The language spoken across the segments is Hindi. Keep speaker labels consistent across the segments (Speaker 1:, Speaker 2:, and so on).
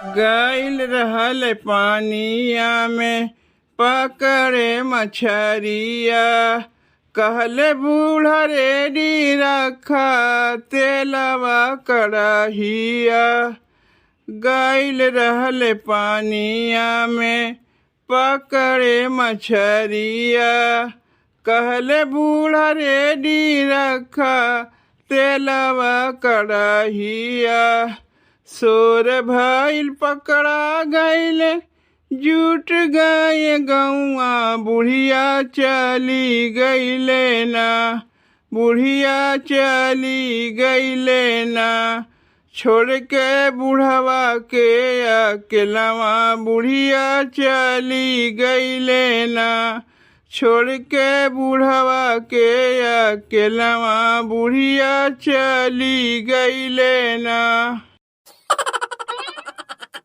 Speaker 1: गइल रहल पानिया में पकड़े मछरिया, कहले बूढ़ा रेडी रखा तेलवा कड़हिया। गइल रहल पानिया में पकड़े मछरिया, कहले बूढ़ा रेडी रखा तेलवा कड़हिया। सोर भइल पकड़ा गइले जुट गए गौआ, बुढ़िया चली गइले ना, बुढ़िया चली गइले ना। छोड़ के बुढ़वा के अकेलवा, बुढ़िया चली गइले ना। छोड़ के बुढ़वा के अकेलवा, बुढ़िया चली गइले ना।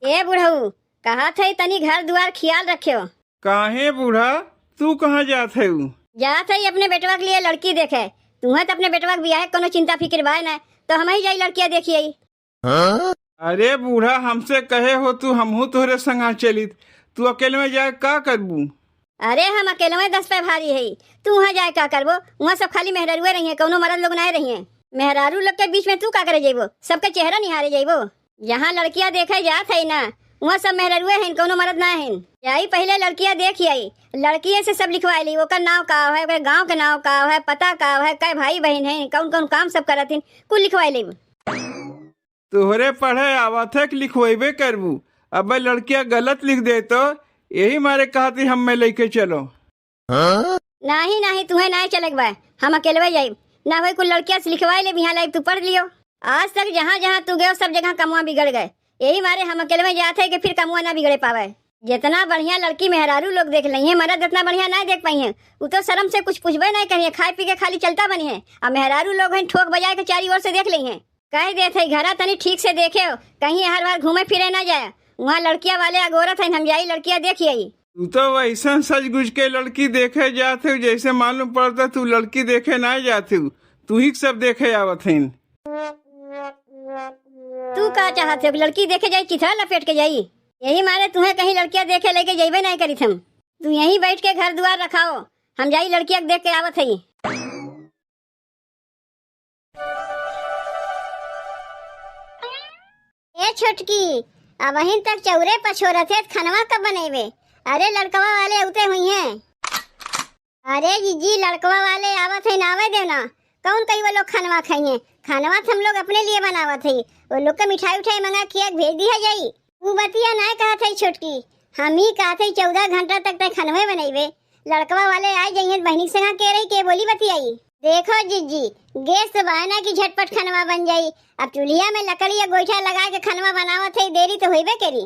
Speaker 2: ए बुढ़ऊ, कहा थे तनी घर दुआर ख्याल रखियो।
Speaker 1: काहे बूढ़ा, तू कहाँ जात है?
Speaker 2: जात है अपने बेटवा के लिए लड़की देखे। तुम्हें तो अपने बेटवा के बियाह कोनो चिंता फिक्र बा ना, तो हम ही जाई लड़कियां देखिए।
Speaker 1: अरे बूढ़ा, हमसे कहे हो तू हमहू तोहरे संगा चलित, तू अकेले में जाए का करबू?
Speaker 2: अरे हम अकेले में 10 पे भारी है, तू वहाँ जाए का करबो? वहाँ सब खाली मेहरारूए रही है, कोनो मर्द लोग नहीं रही है। मेहरारू लोग के बीच में तू का करे जेबो? सबके चेहरा निहारे जेबो। जहाँ लड़कियां देखे जात है ना, वहाँ सब मेहरारूए हैं, कोनो मर्द ना है। यही पहले लड़कियां देखी आई, लड़किये से सब लिखवाई ली। ओकर नाव का है, ओकर गाँव के नाव का है, पता का है, कै भाई बहन है, कौन कौन काम सब करत है, कुल लिखवाई ली।
Speaker 1: तोहरे पढ़े आवत है कि लिखवेबे करबू? अब लड़कियां गलत लिख दे तो यही मारे कहती हम में लेके चलो।
Speaker 2: नहीं नहीं, तुम्हें नहीं चलेग बा, हम अकेले जाये ना। भाई कुल लड़कियां से लिखवाई ले, यहाँ लाइक तू पढ़ लियो। आज तक जहाँ जहाँ तू गए सब जगह कमुआ बिगड़ गए, यही मारे हम अकेले में जाते है कि फिर कमुआ ना बिगड़े पावे। जितना बढ़िया लड़की मेहरारू लोग देख ली है, मर्द इतना बढ़िया नहीं देख पाई है। वो तो शर्म से कुछ पूछबे नहीं करिए, खाए पी के खाली चलता बनी है। अब मेहरारू लोग हैं ठोक बजाए के चारी ओर से देख ली है। कह देते घरा तनी ठीक से देखे हो, कहीं हर बार घूमे फिरे ना जाए। वहाँ लड़कियां वाले अगोरत है, हम जाई लड़कियां देखिए।
Speaker 1: तू तो वैसा सज गुज के लड़की देखे जाते हो जैसे मालूम पड़ता तू लड़की देखे ना जाते हो, तू ही सब देखे आवत है।
Speaker 2: तू का चाहते हो? लड़की देखे जाई चिथड़ा लपेट के जाई? यही मारे तुम्हें कहीं लड़कियां देखे लेके जाइबे नहीं करी थम। तू यहीं बैठ के घर दुआर रखाओ, हम जाई लड़कियां देख के आवत है। ए छोटकी, अब वहीं तक चौरे पछोरत है, खनवा कब बनेबे? अरे लड़कवा वाले उते हुई हैं। अरे जीजी, लड़कवा वाले आवत है, नावे देना। कौन कई वो लोग खनवा खाइए? खनवा हम लोग अपने लिए बनावत है। वो लोग का मिठाई उठाई मंगा के भेज दिया जाई। वो बतिया ना कहत है छोटकी, हम ही कहते 14 घंटा तक तक खनवे बनेबे। लड़कवा वाले आ जाइए, बहनी संगा के रही के बोली बतियाई। देखो जीजी, गैस तो बहाना की झटपट खनवा बन जाई। अब चूल्हा में लकड़ी या गोईठा लगा के खनवा बनावत है, देरी तो होइबे करी।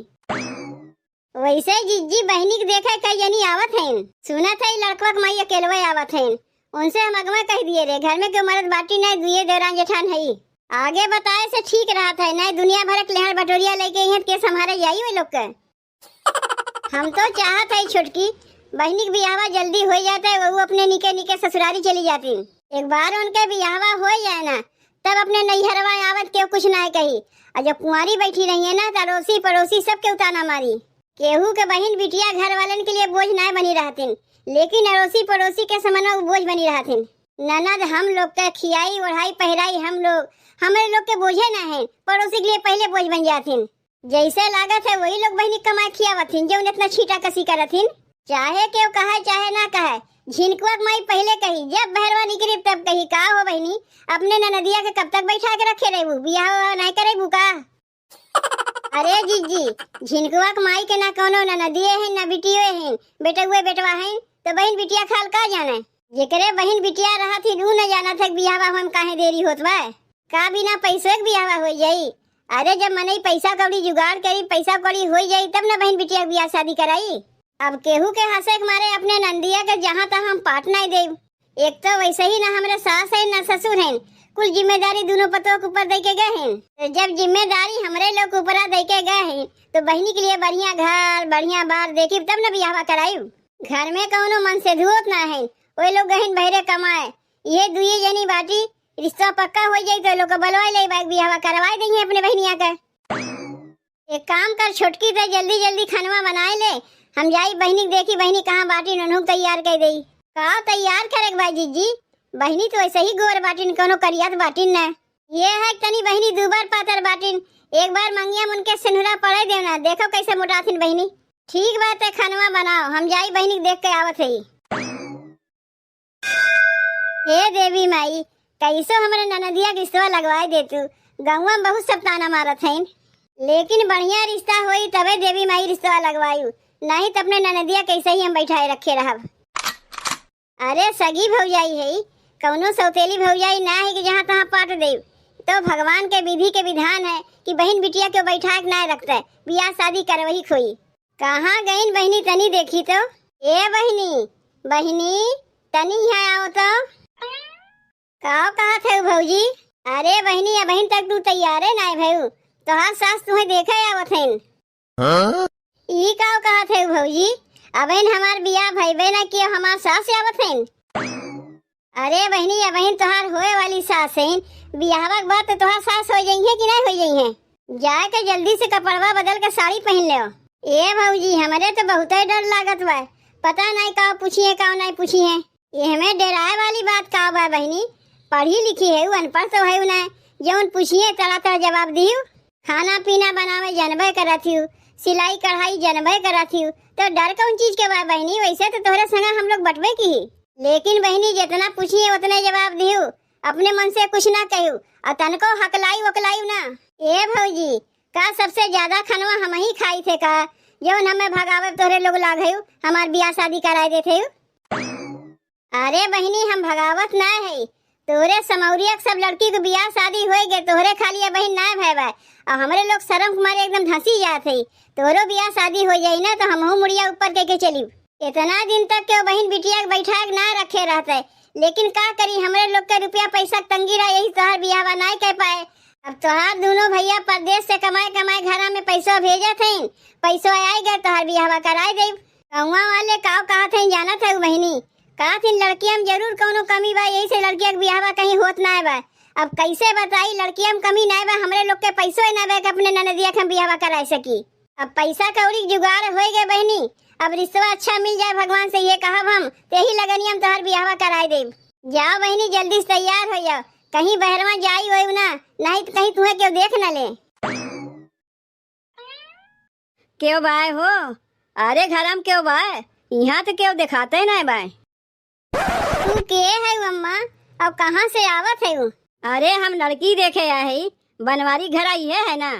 Speaker 2: वैसे जीजी बहनी के देखे कई जनी आवत है, सुना था लड़कवा के माई अकेलवे आवत है। उनसे हम अगवा कह दिए रे, घर में क्यों मर्द बाटी नहीं, दुए देवरान जेठान है। आगे बताए से ठीक रहा था, नहीं दुनिया भर के लेहर बटोरिया लेके यहाँ के संभारे जाई वे लोग के। हम तो चाहत है छोटकी बहनी के बियाहवा जल्दी हो जाता है, वो अपने निके निके ससुरारी चली जाती। एक बार उनके बियाहवा हो जाए ना, तब अपने नैहरवा आवत के कुछ ना कही। और जब कुंवारी बैठी रही है ना, तो अड़ोसी पड़ोसी सबके उताना मारी। केहू के बहन बिटिया घर वालन के लिए बोझ ना बनी रहती, लेकिन अड़ोसी पड़ोसी के समन्वय बोझ बनी रहती। ननद हम लोग के खियाई ओढ़ाई पहराई हम लोग, हमारे लोग के बोझे ना है, पड़ोसी के लिए पहले बोझ बन जाती। जैसे लागत है वही लोग बहनी कमाई खियावथिन, जो इतना छीटा कसी करथिन। चाहे केव कहे चाहे ना कहे, झिनकुआ माई पहले कही, जब भैरवा निकली तब कही, का हो बहनी अपने ननदिया के कब तक बैठा के रखे रहेबू, बियाह नहीं करेबू का? अरे जीजी, झिनकुआ माई के ना कोनो ननदिए हैं ना बिटियो हैं, बेटुए बेटवा हैं, तो बहन बिटिया खाल का जाने। जेकरे बहन बिटिया रहा थी रू न जाना था बियाहवा हम काहे देरी होत बा, का बिना पैसे के बियाहवा हो जाई। अरे जब मनई पैसा कौड़ी जुगाड़ करी, पैसा कौड़ी हो जाई, तब ना बहन बिटिया बियाह शादी कराई। अब केहू के हंसे के मारे अपने नंदिया के जहाँ तक हम पाट नहीं देव। एक तो वैसे ही ना हमारे सास है ना ससुर हैं, कुल जिम्मेदारी दोनों पतों के ऊपर दे के गए हैं। तो जब जिम्मेदारी हमारे लोग के ऊपर दे के गए हैं, तो बहनी के लिए बढ़िया घर बढ़िया बार देखी तब न बियाह कराई। घर में कौनो मन से धुआत ना है, वो लोग गहन बहरे कमाए, ये दुई जनी बाटी रिश्ता पक्का हो जाये तो लोग बलवा ले बियाह करवा देंगे अपने बहनिया का। एक काम कर छोटकी, तो जल्दी जल्दी खानवा बनाए ले। हम जाई बहनी देखी, बहनी कहाँ बाटी ननहु तैयार कर दई। का तैयार करे भाई जीजी? बहनी तो ऐसे ही गोर बाटिन, कोनो करियात बाटिन न। ये है तनी बहनी दूबर पातर बाटिन। एक बार मंगिया उनके सिंहरा पड़े देना, देखो कैसे मोटाथिन बहनी। ठीक बात है, खानवा बनाओ, हम जाई बहनी देख के आवत है। हे देवी माई, कैसो हमारे ननदिया रिश्ता लगवाए दे तू। गाँव में बहुत सब ताना मारत है, लेकिन बढ़िया रिश्ता होई तबे देवी माई रिश्ता लगवायू, नहीं तो अपने ननदिया कैसे ही हम बैठाए रखे रहब। अरे सगी भौजाई है, कौनो सौतेली भौजाई ना है कि जहाँ तहाँ पाट दे। तो भगवान के विधि के विधान है कि बहन बिटिया के बैठा के ना रखते, बियाह शादी करवही खोई। कहाँ गई बहनी, तनी देखी तो। ए बहनी, बहनी तनी यहाँ आओ तो। कहा थे भौजी? अरे बहनी, बहन तक तू तैयारे ना है भैया, तो हाँ सास तुम्हें देखे आवत है। ई कहा थे भौजी? अबहन हमार बियाह भइबे ना कि हमार सास आवत है। अरे बहनी, अबहन तोहार होए वाली सास है, बियाहवा के बाद तो तोहार सास हो जाई है कि नहीं हो जाई है। जाए के जल्दी से कपड़वा बदल के साड़ी पहन ले। ए भौजी, हमारे तो बहुत डर लागत बा, पता नहीं का पूछिए का नहीं पूछिए। ये हमें डराए वाली बात का बा बहनी? पढ़ी लिखी है, अनपढ़ तो है ना, जौन पूछिए तरह तरह जवाब दियो। खाना पीना बनावे जनबे करत हूँ, सिलाई कढ़ाई जनबे करत हूँ, तो डर कौन चीज के बा बहनी? वैसे तो तोहरे संग हम लोग बटवे की ही, लेकिन बहनी जितना पूछिए उतने जवाब दियो, अपने मन से कुछ ना कहू और तनको हकलाई वकलाई ना। ए भौजी, का सबसे ज्यादा खनवा हम ही खाई थे का, जौन हमें भगावे तोहरे लोग लागयू हमार बियाह शादी कराए देते। अरे बहनी, हम भगावत ना है, तोहरे समौरिया सब लड़की को बियाह शादी हो गए, तोहरे खाली बहन ना भय और हमारे लोग शर्म कुमार एकदम धंसी जाते। तोहरो बियाह शादी हो जाई ना तो हमहू मुड़िया ऊपर के चली। इतना दिन तक के बहन बिटिया के बैठा ना रखे रहते, लेकिन का करी, हमारे लोग के रुपया पैसा तंगी रहा, यही तोहार बियाह नहीं कर पाए। अब तोहार दोनों भैया परदेश से कमाए कमाए घर में पैसा भेजा थे, पैसा आई गए तोहार बियाह कराए दे। कौआ वाले का कहा थे जाना था बहनी, कहा थी लड़कियां में जरूर कोनो कमी बा, यही से लड़किया के बियाह कहीं होत ना बा। अब कैसे बताई, लड़कियां में कमी ना बा, हमारे लोग के पैसो ना बा अपने ननदिया के बियाह कराए सकी। अब पैसा कौड़ी जुगाड़ हो गए बहनी, अब रिश्ता अच्छा मिल जाए भगवान से ये कहब हम, तेही लगनी हम तोहर बियाह कराए दे। जाओ बहनी जल्दी से तैयार हो जाओ, कहीं बहरवा जाई हो ना, नहीं तो कहीं तुम्हें क्यों देख न ले। क्यों बाय हो? अरे घर हम क्यों बाय, यहाँ तो क्यों दिखाते ना बाय। तू के है अम्मा, अब कहाँ से आवत है? अरे हम लड़की देखे आए, बनवारी घर आई है ना।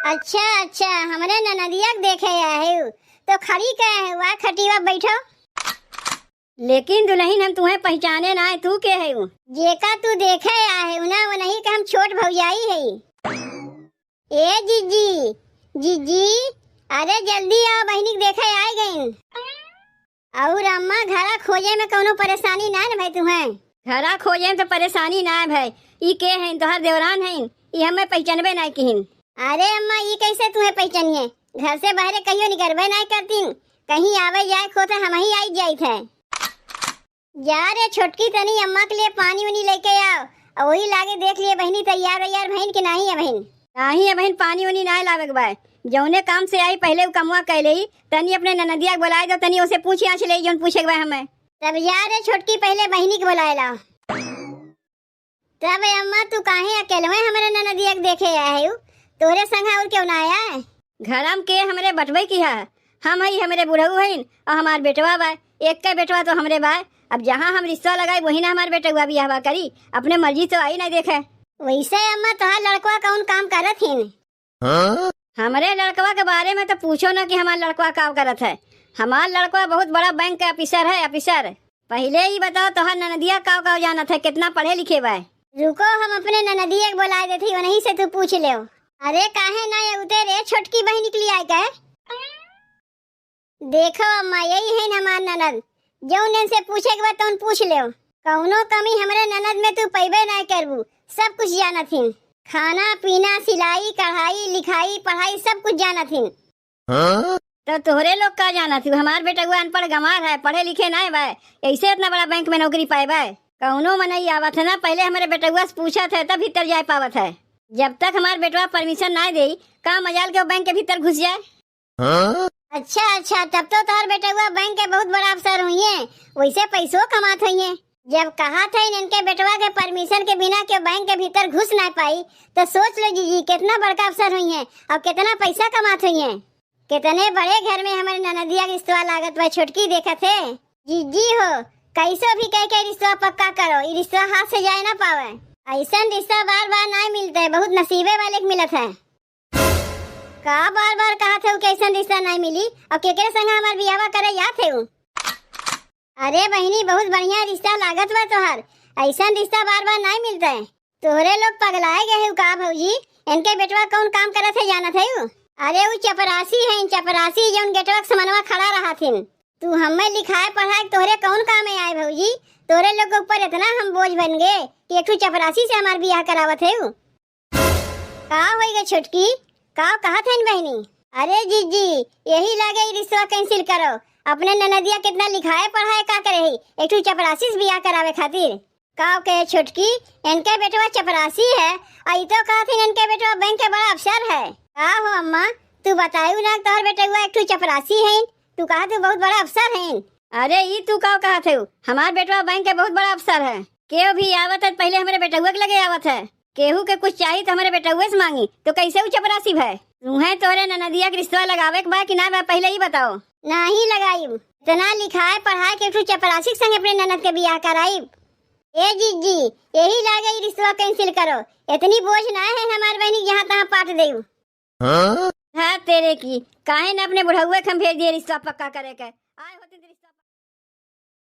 Speaker 2: अच्छा अच्छा, हमारे ननदिया देखे आए, तो खड़ी कहे है वह खटीवा बैठो। लेकिन दुल्हन हम तुम्हें पहचाने ना है, तू के है? जेका तू देखे आए ना, वो नहीं कि हम छोट भौजाई है। ए जीजी, जीजी अरे जल्दी आओ, बहनी देखे आए गई। और अम्मा घरा खोजे में कोनो परेशानी ना है भाई तुम्हें? घरा खोजे में तो परेशानी ना है भाई, ई के हैं तोहर देवरान हैं, ई हमें पहचानबे ना किहिन। अरे अम्मा ई कैसे तुम्हें पहचानिए, घर से बाहर कहियो निकलबे ना करती, कहीं आवे जाए खोते हम ही आई जाई थे। जा रे छोटकी, तनी अम्मा के लिए पानी उनी लेके आओ, और वही लागे देख लिए बहनी तैयार वैयार बहन के नहीं है बहन। नहीं है बहन, पानी उनी ना लावे के बा, जौने काम से आई पहले वो कमवा कैले ही, तनी अपने ननदिया के बुलाए दो, तनी उसे पूछी आछ ले जौन पूछे के बा हमें। तब जा रे छोटकी, पहले बहनी के बुलाए ला। तब अम्मा तू काहे अकेले में हमारे ननदिया के देखे आए हो, तोरे संग और क्यों ना आया है? घरम के हमरे बटवे की है, हम ही हमारे बुढ़ऊ हैं और हमार बेटवा बा, एक का बेटवा तो हमरे बा। अब जहाँ हम रिश्ता लगाए वही ना हमारे बेटा हुआ बियाह करी, अपने मर्जी तो आई नहीं देखे। वैसे अम्मा तोहार लड़कवा कौन काम करत है? हमारे लड़कवा के बारे में तो पूछो ना कि हमारा लड़कवा काम करत है। हमारा लड़कवा बहुत बड़ा बैंक का ऑफिसर है, ऑफिसर। पहले ही बताओ तोहार ननदिया का जानत है, कितना पढ़े लिखे बा? रुको हम अपने ननदिया को बुला देती, वहीं से तू पूछ ले। अरे काहे ना ये उतरे छोटकी बहन निकली आई का? देखो अम्मा यही है हमार ननद, जौन से पूछे के बाद तुम पूछ ले, कौनो कमी हमारे ननद में तू पैबे ना करबू, सब कुछ जाना थी, खाना पीना सिलाई कढ़ाई लिखाई पढ़ाई सब कुछ जाना थी। तो तोहरे लोग का जाना थी, हमार बेटा हुआ अनपढ़ गंवार है, पढ़े लिखे ना है, ऐसे इतना बड़ा बैंक में नौकरी पाए बा। कौनो मनई आवत है ना, पहले हमारे बेटा हुआ से पूछा था तब भीतर जा पावत है। जब तक हमार बेटवा परमिशन ना दे का मजाल के वो बैंक के भीतर घुस जाए। अच्छा अच्छा, तब तो तोहर बेटवा बैंक के बहुत बड़ा अफसर हुई है, वैसे पैसों कमात हुई है। जब कहा था इनके बेटवा के परमिशन के बिना के बैंक के भीतर घुस ना पाई, तो सोच लो जीजी कितना बड़का अफसर हुई है और कितना पैसा कमात हुई है। कितने बड़े घर में हमारे ननदिया के रिश्ता लागत बा। छोटकी देखा थे जीजी हो, कैसो भी कह के रिश्ता पक्का करो, ये रिश्ता हाथ से जाए ना पावे। ऐसा रिश्ता बार बार नहीं मिलता है, बहुत नसीबे वाले को मिलत है। का बार बार कहा थे कैसा रिश्ता नहीं मिली और केकरे संग हमार बियाह करे या थे। अरे बहनी बहुत बढ़िया रिश्ता लागत बा तोहर, ऐसा रिश्ता बार बार नहीं मिलता है। तोहरे लोग पगलाए गए है का भौजी? इनके बेटवा कौन काम करत है जानत है? अरे वो चपरासी है, चपरासी जो गेटवा के समनवा खड़ा रहा थिन। तू हमें लिखाए पढ़ाए तोहरे कौन काम में आए भौजी? तोरे लोग के ऊपर इतना हम बोझ बन गए कि एक चपरासी से हमार बियाह करावत है। का होएगा छोटकी? का कहा था बहनी? अरे जीजी यही लागे रिश्ता कैंसिल करो। अपने ननदिया कितना लिखाए पढ़ाए का करे ही एक चपरासी से बियाह करावे खातिर। का कहे छोटकी इनके बेटवा चपरासी है, आई तो कहा थी इनके बेटवा बैंक के बड़ा अफसर है। का हो अम्मा तू बतायू ना तोहर बेटवा एक चपरासी है, तू कहा तू बहुत बड़ा अफसर है। अरे ये तू का कहा थे हमार बेटवा बैंक के बहुत बड़ा अफसर है। केहू भी आवत है पहले हमारे बेटवा के लगे आवत है, केहू के कुछ चाहिए तो हमारे बेटवा से मांगी तो कैसे वो चपरासी है। तुम्हें तोरे ननदिया के रिश्ता लगावे के बा कि ना बा पहले ही बताओ। नहीं लगाई, इतना लिखाए पढ़ाए के चपरासी संग अपने ननद के बियाह कराई। ए जीजी यही लागे रिश्ता कैंसिल करो, इतनी बोझ ना है हमारे बहनी जहाँ तहाँ पाट दे। हाँ तेरे की काहे न अपने बुढ़ावे के हम भेज दिए रिश्ता पक्का करे के।